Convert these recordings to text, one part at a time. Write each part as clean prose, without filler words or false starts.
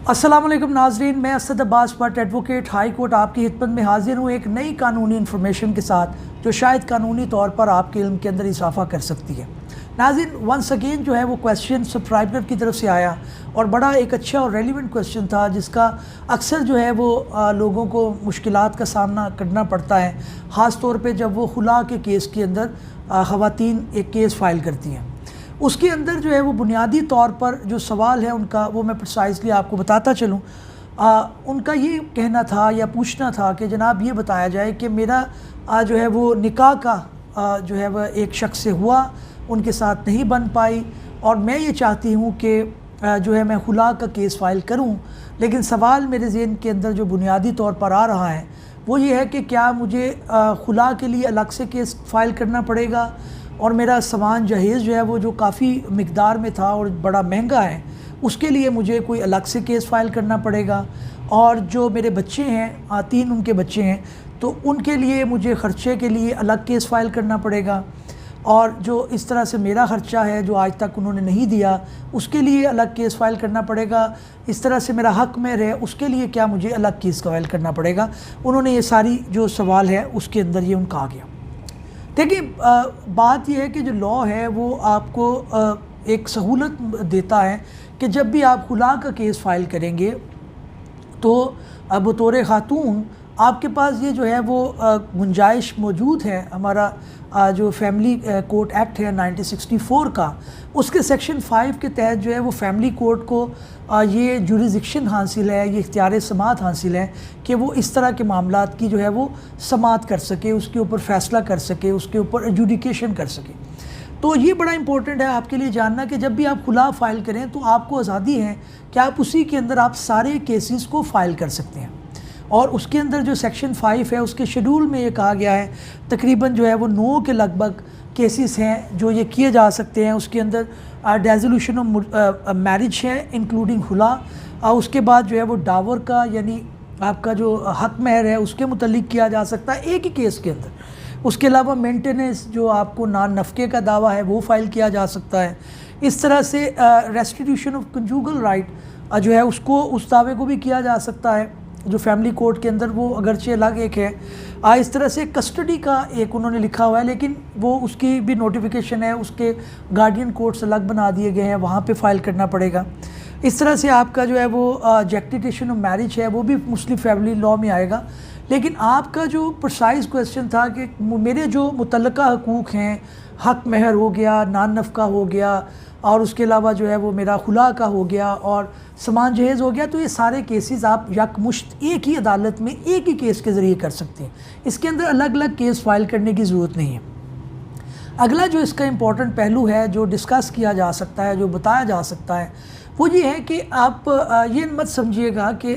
अस्सलाम वालेकुम नाजरीन, मैं Asad Abbas Bhatt advocate high court आपकी खिदमत में हाजिर हूँ एक नई कानूनी इन्फॉर्मेशन के साथ जो शायद कानूनी तौर पर आपके इल्म के अंदर इजाफा कर सकती है। नाज़रीन, वंस अगेन जो है वो क्वेश्चन सब्सक्राइबर की तरफ से आया और बड़ा एक अच्छा और रेलिवेंट क्वेश्चन था जिसका अक्सर जो है वो लोगों को मुश्किलात का सामना करना पड़ता है, ख़ास तौर पे जब वो खुला के केस के अंदर ख़वातीन एक केस फ़ाइल करती हैं। उसके अंदर जो है वो बुनियादी तौर पर जो सवाल है उनका वो मैं प्रिसाइजली आपको बताता चलूँ। उनका ये कहना था या पूछना था कि जनाब ये बताया जाए कि मेरा जो है वो निकाह का जो है वह एक शख्स से हुआ, उनके साथ नहीं बन पाई और मैं ये चाहती हूँ कि जो है मैं खुला का केस फ़ाइल करूँ, लेकिन सवाल मेरे ज़हन के अंदर जो बुनियादी तौर पर आ रहा है वो ये है कि क्या मुझे खुला के लिए अलग से केस फ़ाइल करना पड़ेगा और मेरा सामान जहेज़ जो है वो जो काफ़ी मिकदार में था और बड़ा महंगा है उसके लिए मुझे कोई अलग से केस फ़ाइल करना पड़ेगा, और जो मेरे बच्चे हैं 3 उनके बच्चे हैं तो उनके लिए मुझे ख़र्चे के लिए अलग केस फ़ाइल करना पड़ेगा, और जो इस तरह से मेरा ख़र्चा है जो आज तक उन्होंने नहीं दिया उसके लिए अलग केस फ़ाइल करना पड़ेगा, इस तरह से मेरा हक़ में रहे उसके लिए क्या मुझे अलग केस फ़ाइल करना पड़ेगा। उन्होंने ये सारी जो सवाल है उसके अंदर ये उनका आ गया। देखिए, बात यह है कि जो लॉ है वो आपको एक सहूलत देता है कि जब भी आप खुला का केस फ़ाइल करेंगे तो बतौर ख़ातून आपके पास ये जो है वो गुंजाइश मौजूद है। हमारा जो फैमिली कोर्ट एक्ट है 1964 का, उसके सेक्शन 5 के तहत जो है वो फैमिली कोर्ट को ये जुरिसडिक्शन हासिल है, ये इख्तियार समात हासिल है कि वो इस तरह के मामलात की जो है वो समात कर सके, उसके ऊपर फ़ैसला कर सके, उसके ऊपर एजुडिकेशन कर सके। तो ये बड़ा इंपॉर्टेंट है आपके लिए जानना कि जब भी आप खुला फ़ाइल करें तो आपको आज़ादी है कि आप उसी के अंदर आप सारे केसेस को फ़ाइल कर सकते हैं। और उसके अंदर जो सेक्शन 5 है उसके शेड्यूल में ये कहा गया है तकरीबन जो है वो 9 के लगभग केसेस हैं जो ये किए जा सकते हैं। उसके अंदर डिसोल्यूशन ऑफ मैरिज है इंक्लूडिंग खुला, उसके बाद जो है वो डावर का यानी आपका जो हक महर है उसके मुतल्लिक किया जा सकता है एक ही केस के अंदर। उसके अलावा मेंटेनेंस जो आपको नान नफ़के का दावा है वो फ़ाइल किया जा सकता है। इस तरह से रेस्टिट्यूशन ऑफ कंजूगल राइट जो है उसको उस दावे को भी किया जा सकता है जो फैमिली कोर्ट के अंदर वो अगरचे अलग एक है। इस तरह से कस्टडी का एक उन्होंने लिखा हुआ है लेकिन वो उसकी भी नोटिफिकेशन है, उसके गार्डियन कोर्ट्स अलग बना दिए गए हैं, वहाँ पे फ़ाइल करना पड़ेगा। इस तरह से आपका जो है वो जेक्टिटेशन ऑफ मैरिज है वो भी मुस्लिम फैमिली लॉ में आएगा। लेकिन आपका जो प्रिसाइज क्वेश्चन था कि मेरे जो मुतल्लका हकूक़ हैं, हक महर हो गया, नान नफ़का हो गया और उसके अलावा जो है वो मेरा खुला का हो गया और सामान जहेज़ हो गया, तो ये सारे केसेस आप यकमुश्त एक ही अदालत में एक ही केस के ज़रिए कर सकते हैं। इसके अंदर अलग अलग केस फ़ाइल करने की ज़रूरत नहीं है। अगला जो इसका इम्पॉर्टेंट पहलू है जो डिस्कस किया जा सकता है, जो बताया जा सकता है, वो ये है कि आप ये मत समझिएगा कि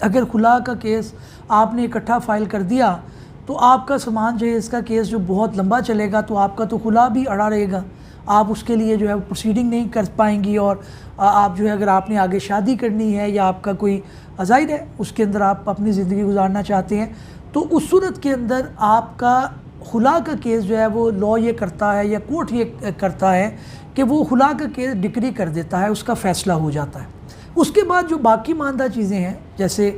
अगर खुला का केस आपने इकट्ठा फ़ाइल कर दिया तो आपका सामान जहेज़ का केस जो बहुत लंबा चलेगा तो आपका तो खुला भी अड़ा रहेगा, आप उसके लिए जो है प्रोसीडिंग नहीं कर पाएंगी और आप जो है अगर आपने आगे शादी करनी है या आपका कोई ज़ाहिर है उसके अंदर आप अपनी ज़िंदगी गुजारना चाहते हैं तो उस सूरत के अंदर आपका खुला का केस जो है वो लॉ ये करता है या कोर्ट ये करता है कि वो खुला का केस डिक्री कर देता है, उसका फ़ैसला हो जाता है। उसके बाद जो बाकी मानदा चीज़ें हैं जैसे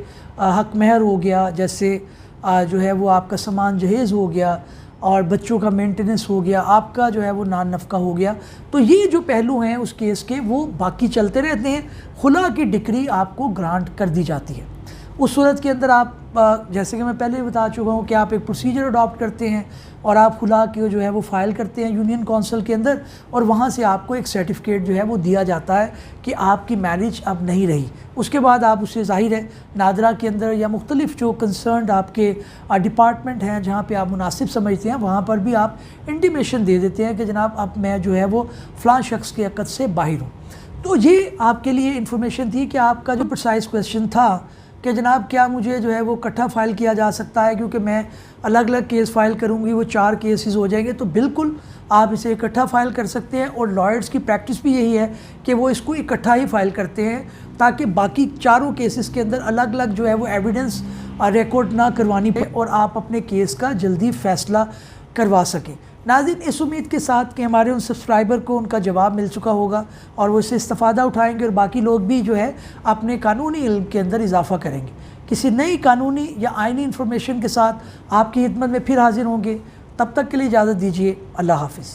हक महर हो गया, जैसे जो है वो आपका सामान जहेज़ हो गया और बच्चों का मेंटेनेंस हो गया, आपका जो है वो नान नफ़का हो गया, तो ये जो पहलू हैं उस केस के वो बाकी चलते रहते हैं। खुला की डिक्री आपको ग्रांट कर दी जाती है। उस सूरत के अंदर आप जैसे कि मैं पहले ही बता चुका हूँ कि आप एक प्रोसीजर अडॉप्ट करते हैं और आप खुला के जो है वो फ़ाइल करते हैं यूनियन काउंसिल के अंदर और वहाँ से आपको एक सर्टिफिकेट जो है वो दिया जाता है कि आपकी मैरिज अब नहीं रही। उसके बाद आप उससे ज़ाहिर है नादरा के अंदर या मुख्तलिफ़ जो कंसर्न्ड आपके डिपार्टमेंट हैं जहाँ पे आप मुनासिब समझते हैं वहाँ पर भी आप इंटीमेशन दे देते हैं कि जनाब अब मैं जो है वो फ़लाँ शख्स के अक़द से बाहिर हूँ। तो ये आपके लिए इन्फॉर्मेशन थी कि आपका जो प्रिसाइज क्वेश्चन था कि जनाब क्या मुझे जो है वो इकट्ठा फ़ाइल किया जा सकता है क्योंकि मैं अलग अलग केस फ़ाइल करूँगी वो 4 केसेस हो जाएंगे, तो बिल्कुल आप इसे इकट्ठा फ़ाइल कर सकते हैं और लॉयर्स की प्रैक्टिस भी यही है कि वो इसको इकट्ठा ही फ़ाइल करते हैं ताकि बाकी चारों केसेस के अंदर अलग अलग जो है वो एविडेंस रिकॉर्ड ना करवानी पड़े और आप अपने केस का जल्दी फ़ैसला करवा सकें। नाज़रीन, इस उम्मीद के साथ कि हमारे उन सब्सक्राइबर को उनका जवाब मिल चुका होगा और वो इससे इस्तेफ़ादा उठाएंगे और बाकी लोग भी जो है अपने कानूनी इल्म के अंदर इजाफ़ा करेंगे। किसी नई कानूनी या आइनी इंफॉर्मेशन के साथ आपकी खिदमत में फिर हाजिर होंगे। तब तक के लिए इजाज़त दीजिए। अल्लाह हाफ़िज़।